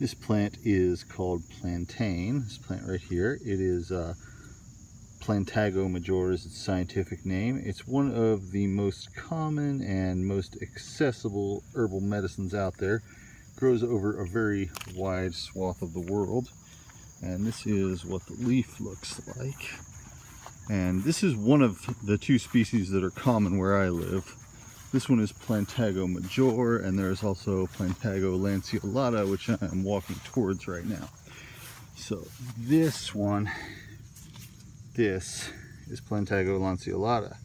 This plant is called Plantain. This plant right here, it is Plantago major is its scientific name. It's one of the most common and most accessible herbal medicines out there. Grows over a very wide swath of the world. And this is what the leaf looks like. And this is one of the two species that are common where I live. This one is Plantago major, and there's also Plantago lanceolata, which I'm walking towards right now. So this is Plantago lanceolata.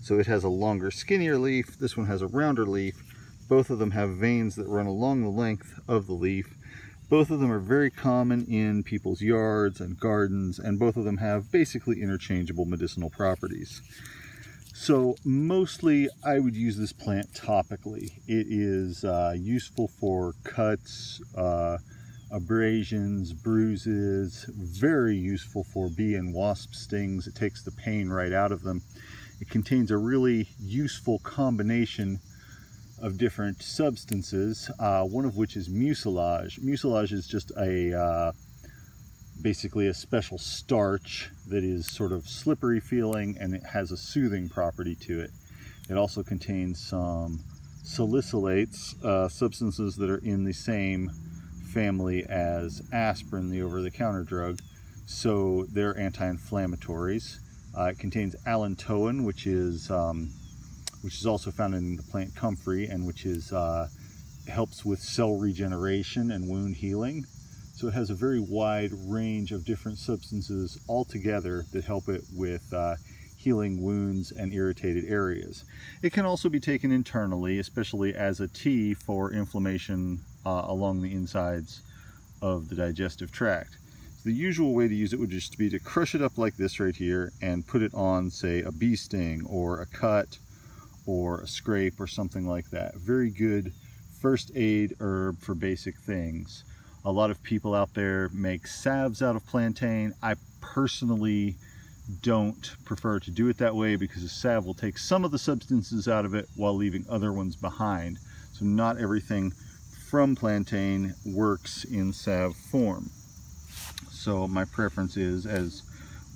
So it has a longer, skinnier leaf. This one has a rounder leaf. Both of them have veins that run along the length of the leaf. Both of them are very common in people's yards and gardens, and both of them have basically interchangeable medicinal properties. So mostly I would use this plant topically. It is useful for cuts, abrasions, bruises, very useful for bee and wasp stings. It takes the pain right out of them. It contains a really useful combination of different substances, one of which is mucilage. Mucilage is just basically a special starch that is sort of slippery feeling, and it has a soothing property to it. It also contains some salicylates, substances that are in the same family as aspirin, the over-the-counter drug, so they're anti-inflammatories. It contains allantoin, which is also found in the plant comfrey, and which helps with cell regeneration and wound healing. So it has a very wide range of different substances all together that help it with healing wounds and irritated areas. It can also be taken internally, especially as a tea for inflammation along the insides of the digestive tract. So the usual way to use it would just be to crush it up like this right here and put it on, say, a bee sting or a cut or a scrape or something like that. Very good first aid herb for basic things. A lot of people out there make salves out of plantain. I personally don't prefer to do it that way because a salve will take some of the substances out of it while leaving other ones behind. So not everything from plantain works in salve form. So my preference is, as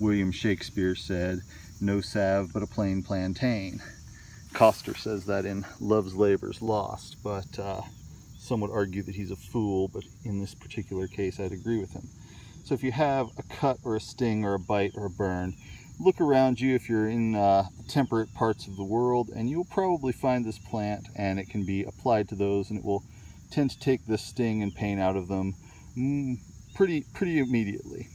William Shakespeare said, no salve but a plain plantain. Coster says that in Love's Labour's Lost, but some would argue that he's a fool, but in this particular case I'd agree with him. So if you have a cut or a sting or a bite or a burn, look around you if you're in temperate parts of the world, and you'll probably find this plant, and it can be applied to those, and it will tend to take the sting and pain out of them pretty immediately.